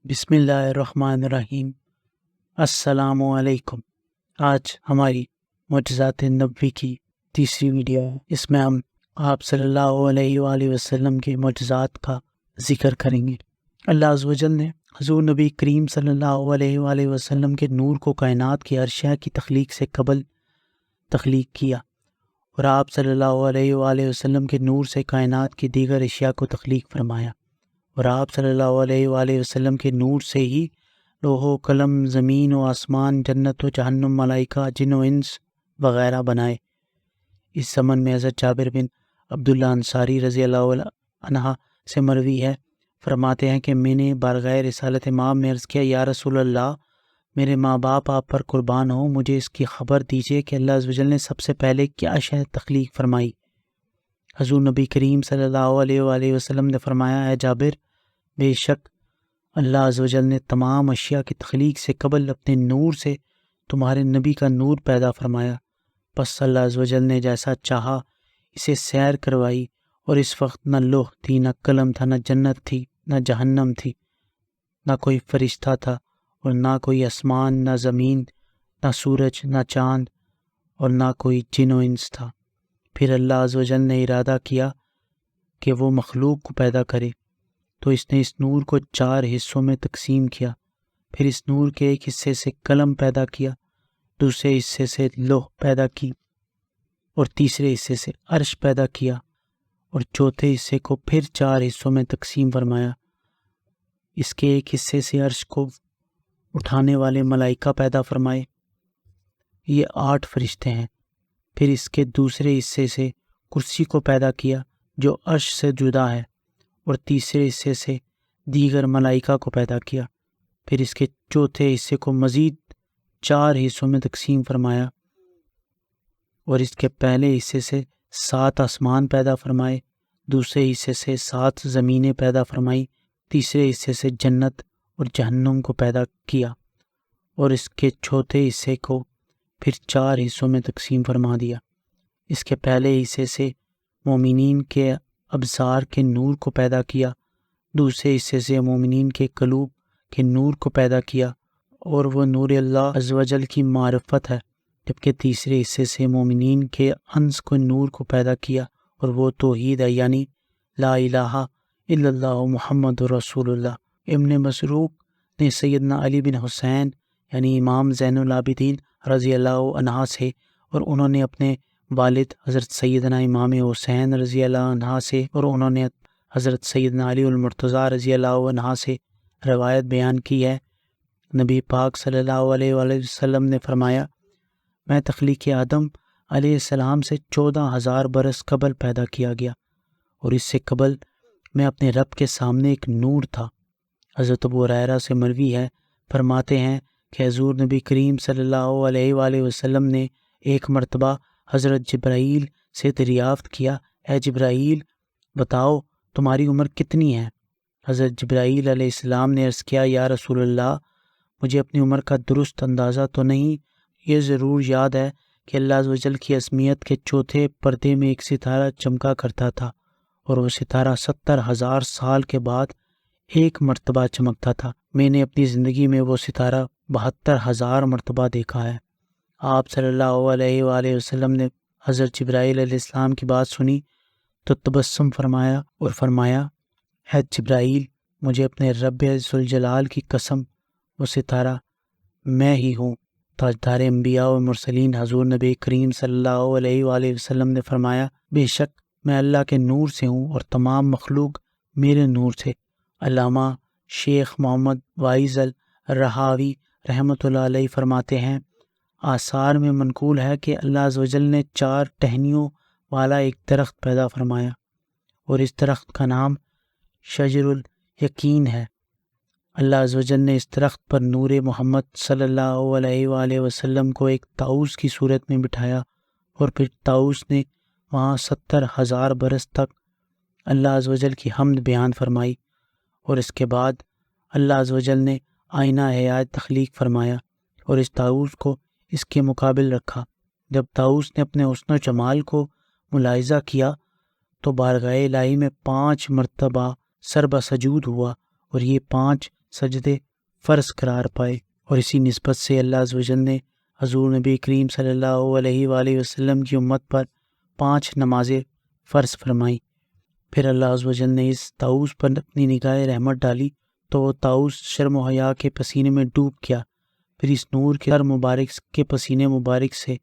بسم اللہ الرحمن الرحیم۔ السلام علیکم۔ آج ہماری معجزات نبوی کی تیسری ویڈیو ہے۔ اس میں ہم آپ صلی اللہ علیہ وآلہ وسلم کے معجزات کا ذکر کریں گے۔ اللہ عز و جل نے حضور نبی کریم صلی اللہ علیہ وآلہ وسلم کے نور کو کائنات کی ہر شے کی تخلیق سے قبل تخلیق کیا، اور آپ صلی اللہ علیہ وآلہ وسلم کے نور سے کائنات کی دیگر اشیاء کو تخلیق فرمایا، اور آپ صلی اللہ علیہ وآلہ وسلم کے نور سے ہی لوح و قلم، زمین و آسمان، جنت و جہنم، ملائکہ، جن و انس وغیرہ بنائے۔ اس زمن میں حضرت جابر بن عبداللہ انصاری رضی اللہ عنہ سے مروی ہے، فرماتے ہیں کہ میں نے بارگاہ رسالت امام میں عرض کیا، یا رسول اللہ، میرے ماں باپ آپ پر قربان ہوں، مجھے اس کی خبر دیجیے کہ اللہ عز و جل نے سب سے پہلے کیا شے تخلیق فرمائی۔ حضور نبی کریم صلی اللہ علیہ وآلہ وسلم نے فرمایا، اے جابر، بے شک اللہ عز و جل نے تمام اشیاء کی تخلیق سے قبل اپنے نور سے تمہارے نبی کا نور پیدا فرمایا، پس اللہ عز و جل نے جیسا چاہا اسے سیر کروائی، اور اس وقت نہ لوح تھی، نہ قلم تھا، نہ جنت تھی، نہ جہنم تھی، نہ کوئی فرشتہ تھا، اور نہ کوئی آسمان، نہ زمین، نہ سورج، نہ چاند، اور نہ کوئی جن و انس تھا۔ پھر اللہ عز و جل نے ارادہ کیا کہ وہ مخلوق کو پیدا کرے، تو اس نے اس نور کو 4 حصوں میں تقسیم کیا۔ پھر اس نور کے ایک حصے سے قلم پیدا کیا، دوسرے حصے سے لوح پیدا کی، اور تیسرے حصے سے عرش پیدا کیا، اور چوتھے حصے کو پھر 4 حصوں میں تقسیم فرمایا۔ اس کے ایک حصے سے عرش کو اٹھانے والے ملائکہ پیدا فرمائے، یہ 8 فرشتے ہیں۔ پھر اس کے دوسرے حصے سے کرسی کو پیدا کیا جو عرش سے جدا ہے، اور تیسرے حصے سے دیگر ملائکہ کو پیدا کیا۔ پھر اس کے چوتھے حصے کو مزید 4 حصوں میں تقسیم فرمایا، اور اس کے پہلے حصے سے 7 آسمان پیدا فرمائے، دوسرے حصے سے 7 زمینیں پیدا فرمائی، تیسرے حصے سے جنت اور جہنم کو پیدا کیا، اور اس کے چوتھے حصے کو پھر 4 حصوں میں تقسیم فرما دیا۔ اس کے پہلے حصے سے مومنین کے ابصار کے نور کو پیدا کیا، دوسرے حصے سے مومنین کے قلوب کے نور کو پیدا کیا، اور وہ نور اللہ عز و جل کی معرفت ہے، جبکہ تیسرے حصے سے مومنین کے انس کو نور کو پیدا کیا، اور وہ توحید ہے، یعنی لا الہ الا اللہ محمد رسول اللہ۔ ابن مسروق نے سیدنا علی بن حسین یعنی امام زین العابدین رضی اللہ عنہ سے، اور انہوں نے اپنے والد حضرت سیدنا امام حسین رضی اللہ عنہ سے، اور انہوں نے حضرت سیدنا علی المرتضیٰ رضی اللہ عنہ سے روایت بیان کی ہے۔ نبی پاک صلی اللہ علیہ وآلہ وسلم نے فرمایا، میں تخلیق آدم علیہ السلام سے 14,000 برس قبل پیدا کیا گیا، اور اس سے قبل میں اپنے رب کے سامنے ایک نور تھا۔ حضرت ابو ہریرہ سے مروی ہے، فرماتے ہیں کہ حضور نبی کریم صلی اللہ علیہ وآلہ وسلم نے ایک مرتبہ حضرت جبرائیل سے دریافت کیا، اے جبرائیل، بتاؤ تمہاری عمر کتنی ہے؟ حضرت جبرائیل علیہ السلام نے عرض کیا، یا رسول اللہ، مجھے اپنی عمر کا درست اندازہ تو نہیں، یہ ضرور یاد ہے کہ اللہ عز و جل کی عظمت کے چوتھے پردے میں ایک ستارہ چمکا کرتا تھا، اور وہ ستارہ 70,000 سال کے بعد ایک مرتبہ چمکتا تھا۔ میں نے اپنی زندگی میں وہ ستارہ 72,000 مرتبہ دیکھا ہے۔ آپ صلی اللہ علیہ وآلہ وسلم نے حضرت جبرائیل علیہ السلام کی بات سنی تو تبسم فرمایا اور فرمایا، اے جبرائیل، مجھے اپنے رب ذوالجلال کی قسم، وہ ستارہ میں ہی ہوں۔ تاجدار انبیاء و مرسلین حضور نبی کریم صلی اللہ علیہ وآلہ وسلم نے فرمایا، بے شک میں اللہ کے نور سے ہوں، اور تمام مخلوق میرے نور سے۔ علامہ شیخ محمد وائز الرہاوی رحمۃ اللہ علیہ فرماتے ہیں، آثار میں منقول ہے کہ اللہ عز و جل نے 4 ٹہنیوں والا ایک درخت پیدا فرمایا، اور اس درخت کا نام شجر الیقین ہے۔ اللہ عز و جل نے اس درخت پر نور محمد صلی اللہ علیہ وآلہ وسلم کو ایک طاؤس کی صورت میں بٹھایا، اور پھر طاؤس نے وہاں 70,000 برس تک اللہ عز و جل کی حمد بیان فرمائی، اور اس کے بعد اللہ عز و جل نے آئینہ حیات تخلیق فرمایا، اور اس طاؤس کو اس کے مقابل رکھا۔ جب طاؤس نے اپنے حسن و جمال کو ملاحظہ کیا تو بارگاہ الہی میں 5 مرتبہ سر بسجود ہوا، اور یہ 5 سجدے فرض قرار پائے، اور اسی نسبت سے اللہ عز و جل نے حضور نبی کریم صلی اللہ علیہ وآلہ وسلم کی امت پر 5 نمازیں فرض فرمائیں۔ پھر اللہ عز و جل نے اس طاؤس پر اپنی نگاہ رحمت ڈالی تو وہ طاؤس شرم و حیا کے پسینے میں ڈوب گیا۔ پھر اس نور کے سر مبارک کے پسینے مبارک سے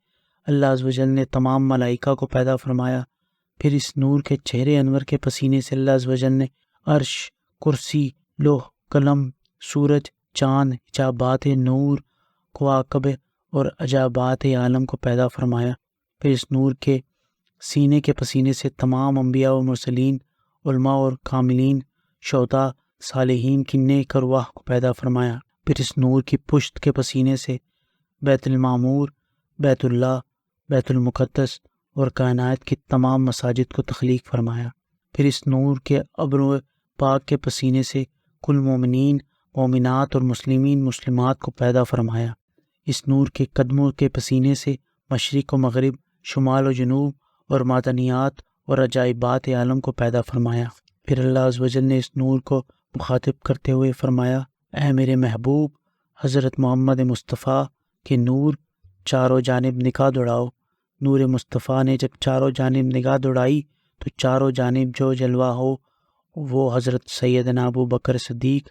اللہ عز و جل نے تمام ملائکہ کو پیدا فرمایا۔ پھر اس نور کے چہرے انور کے پسینے سے اللہ عز و جل نے عرش، کرسی، لوح قلم، سورج، چاند، حجابات نور، کواکب اور عجابات عالم کو پیدا فرمایا۔ پھر اس نور کے سینے کے پسینے سے تمام انبیاء و مرسلین، علماء اور کاملین، شہداء، صالحین کی نیک ارواح کو پیدا فرمایا۔ پھر اس نور کی پشت کے پسینے سے بیت المعمور، بیت اللہ، بیت المقدس اور کائنات کی تمام مساجد کو تخلیق فرمایا۔ پھر اس نور کے ابرو پاک کے پسینے سے کل مومنین، مومنات اور مسلمین، مسلمات کو پیدا فرمایا۔ اس نور کے قدموں کے پسینے سے مشرق و مغرب، شمال و جنوب اور معدنیات اور عجائبات عالم کو پیدا فرمایا۔ پھر اللہ عز و جل نے اس نور کو مخاطب کرتے ہوئے فرمایا، اے میرے محبوب حضرت محمد مصطفیٰ کے نور، چاروں جانب نگاہ دوڑاؤ۔ نور مصطفیٰ نے جب چاروں جانب نگاہ دوڑائی تو چاروں جانب جو جلوہ ہو وہ حضرت سیدنا ابو بکر صدیق،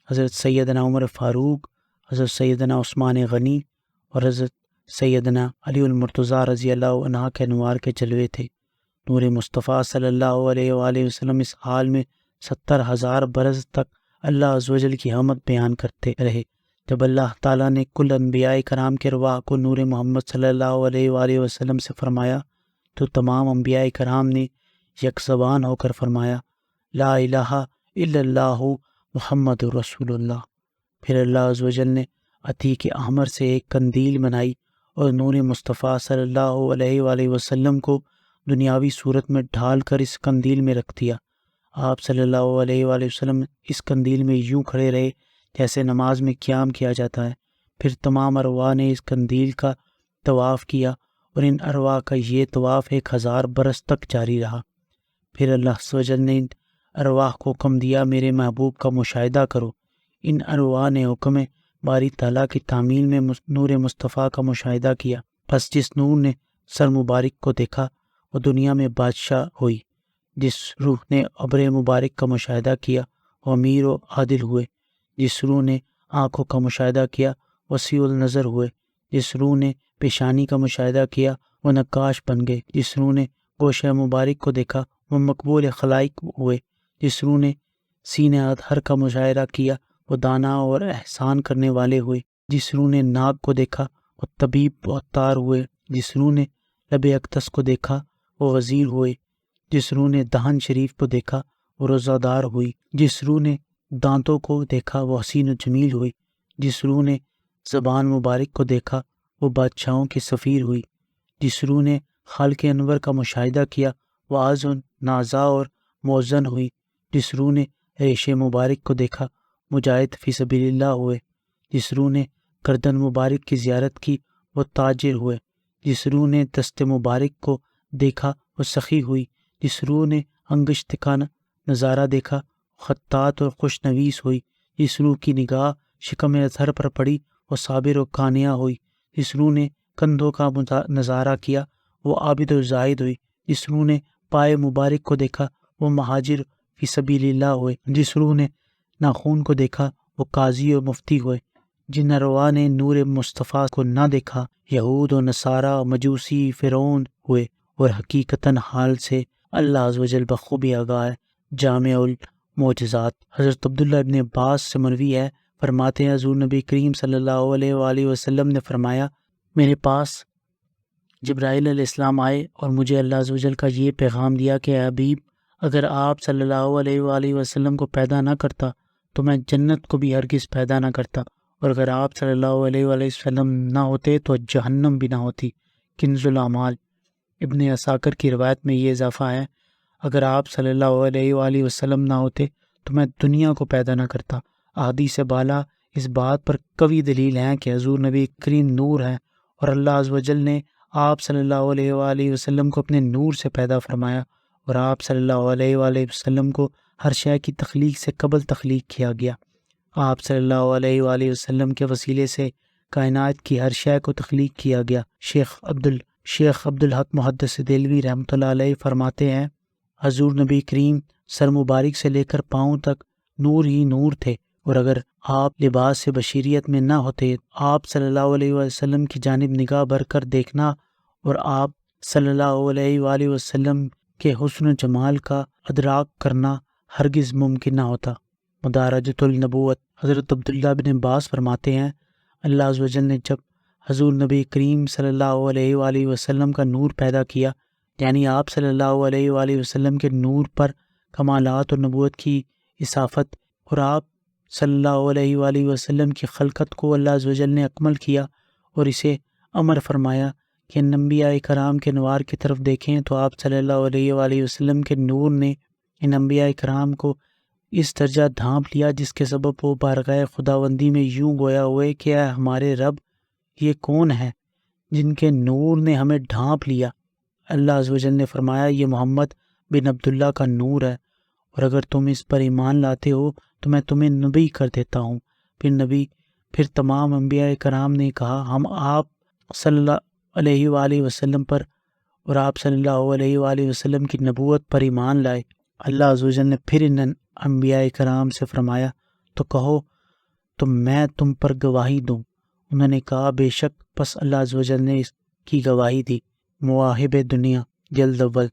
حضرت سیدنا عمر فاروق، حضرت سیدنا عثمان غنی اور حضرت سیدنا علی المرتضیٰ رضی اللہ عنہ کے انوار کے جلوے تھے۔ نور مصطفیٰ صلی اللہ علیہ وآلہ وسلم اس حال میں 70,000 برس تک اللہ عز و جل کی حمد بیان کرتے رہے۔ جب اللہ تعالیٰ نے کل انبیاء کرام کے ارواح کو نور محمد صلی اللہ علیہ وآلہ وسلم سے فرمایا تو تمام انبیاء کرام نے یک زبان ہو کر فرمایا، لا الہ الا اللہ محمد رسول اللہ۔ پھر اللہ عز و جل نے عتیق احمر سے ایک قندیل بنائی اور نور مصطفیٰ صلی اللہ علیہ وآلہ وسلم کو دنیاوی صورت میں ڈھال کر اس قندیل میں رکھ دیا۔ آپ صلی اللہ علیہ وآلہ وسلم اس قندیل میں یوں کھڑے رہے جیسے نماز میں قیام کیا جاتا ہے۔ پھر تمام ارواح نے اس قندیل کا طواف کیا اور ان ارواح کا یہ طواف 1000 برس تک جاری رہا۔ پھر اللہ عز و جل نے ان ارواح کو حکم دیا، میرے محبوب کا مشاہدہ کرو۔ ان ارواح نے حکم باری تعالیٰ کی تعمیل میں نور مصطفیٰ کا مشاہدہ کیا۔ پس جس نور نے سر مبارک کو دیکھا وہ دنیا میں بادشاہ ہوئی، جس روح نے ابر مبارک کا مشاہدہ کیا وہ امیر و عادل ہوئے، جس روح نے آنکھوں کا مشاہدہ کیا وسیع النظر ہوئے، جس روح نے پیشانی کا مشاہدہ کیا وہ نقاش بن گئے، جس روح نے گوشہ مبارک کو دیکھا وہ مقبول خلائق ہوئے، جس روح نے سینہ اطہر کا مشاہدہ کیا وہ دانا اور احسان کرنے والے ہوئے، جس روح نے ناک کو دیکھا وہ طبیب و عطار ہوئے، جس روح نے لب اقدس کو دیکھا وہ وزیر ہوئے، جس روح نے دہن شریف کو دیکھا وہ روزہ دار ہوئی، جس روح نے دانتوں کو دیکھا وہ حسین و جمیل ہوئی، جس روح نے زبان مبارک کو دیکھا وہ بادشاہوں کی سفیر ہوئی، جس روح نے خالق انور کا مشاہدہ کیا وہ آزن نازا اور موزن ہوئی، جس روح نے ریش مبارک کو دیکھا مجاہد فی سبیل اللہ ہوئے، جس روح نے گردن مبارک کی زیارت کی وہ تاجر ہوئے، جس روح نے دست مبارک کو دیکھا وہ سخی ہوئی، جس روح نے انگشت کا نظارہ دیکھا خطاط اور خوش نویس ہوئی، جس روح کی نگاہ شکم اطہر پر پڑی وہ صابر و قانعہ ہوئی، جس روح نے کندھوں کا نظارہ کیا وہ عابد و زاہد ہوئی، جس روح نے پائے مبارک کو دیکھا وہ مہاجر فی سبیل اللہ ہوئے، جس روح نے ناخون کو دیکھا وہ قاضی و مفتی ہوئے۔ جن ارواح نے نور مصطفیٰ کو نہ دیکھا یہود و نصارہ، مجوسی، فرعون ہوئے، اور حقیقتاً حال سے اللہ عز و جل بخوبی آگاہ ہے۔ جامع المعجزات حضرت عبداللہ ابن عباس سے مروی ہے، فرماتے ہیں حضور نبی کریم صلی اللہ علیہ وآلہ وسلم نے فرمایا، میرے پاس جبرائیل علیہ السلام آئے اور مجھے اللہ عز و جل کا یہ پیغام دیا کہ اے حبیب، اگر آپ صلی اللہ علیہ وآلہ وسلم کو پیدا نہ کرتا تو میں جنت کو بھی ہرگز پیدا نہ کرتا، اور اگر آپ صلی اللہ علیہ وآلہ وسلم نہ ہوتے تو جہنم بھی نہ ہوتی۔ کنز الاعمال ابن عساکر کی روایت میں یہ اضافہ ہے، اگر آپ صلی اللہ علیہ وآلہ وسلم نہ ہوتے تو میں دنیا کو پیدا نہ کرتا۔ احادیث بالا اس بات پر قوی دلیل ہیں کہ حضور نبی کریم نور ہیں اور اللہ عز و جل نے آپ صلی اللہ علیہ وآلہ وسلم کو اپنے نور سے پیدا فرمایا، اور آپ صلی اللہ علیہ وآلہ وسلم کو ہر شے کی تخلیق سے قبل تخلیق کیا گیا۔ آپ صلی اللہ علیہ وآلہ وسلم کے وسیلے سے کائنات کی ہر شے کو تخلیق کیا گیا۔ شیخ عبدالحق محدث دہلوی رحمۃ اللہ علیہ فرماتے ہیں، حضور نبی کریم سر مبارک سے لے کر پاؤں تک نور ہی نور تھے، اور اگر آپ لباس سے بشریت میں نہ ہوتے، آپ صلی اللہ علیہ وسلم کی جانب نگاہ بھر کر دیکھنا اور آپ صلی اللہ علیہ وآلہ وسلم کے حسن و جمال کا ادراک کرنا ہرگز ممکن نہ ہوتا۔ مدارجۃ النبوت، حضرت عبداللہ بن عباس فرماتے ہیں، اللہ عز و جل نے جب حضور نبی کریم صلی اللہ علیہ وآلہ وسلم کا نور پیدا کیا، یعنی آپ صلی اللہ علیہ وآلہ وسلم کے نور پر کمالات اور نبوت کی اضافت، اور آپ صلی اللہ علیہ وآلہ وسلم کی خلقت کو اللہ عز و جل نے اکمل کیا اور اسے امر فرمایا کہ ان انبیاء کرام کے انوار کی طرف دیکھیں، تو آپ صلی اللہ علیہ وآلہ وسلم کے نور نے ان انبیاء کرام کو اس درجہ ڈھانپ لیا جس کے سبب وہ بارگاہ خداوندی میں یوں گویا ہوئے کہ اے ہمارے رب، یہ کون ہے جن کے نور نے ہمیں ڈھانپ لیا؟ اللہ عز و جل نے فرمایا، یہ محمد بن عبداللہ کا نور ہے، اور اگر تم اس پر ایمان لاتے ہو تو میں تمہیں نبی کر دیتا ہوں۔ پھر تمام انبیاء کرام نے کہا، ہم آپ صلی اللہ علیہ وآلہ وسلم پر اور آپ صلی اللہ علیہ وآلہ وسلم کی نبوت پر ایمان لائے۔ اللہ عز و جل نے پھر ان انبیاء کرام سے فرمایا، تو کہو تو میں تم پر گواہی دوں۔ انہوں نے کہا، بے شک۔ پس اللہ عز و جل نے اس کی گواہی دی۔ مواہب دنیا، جلد اول،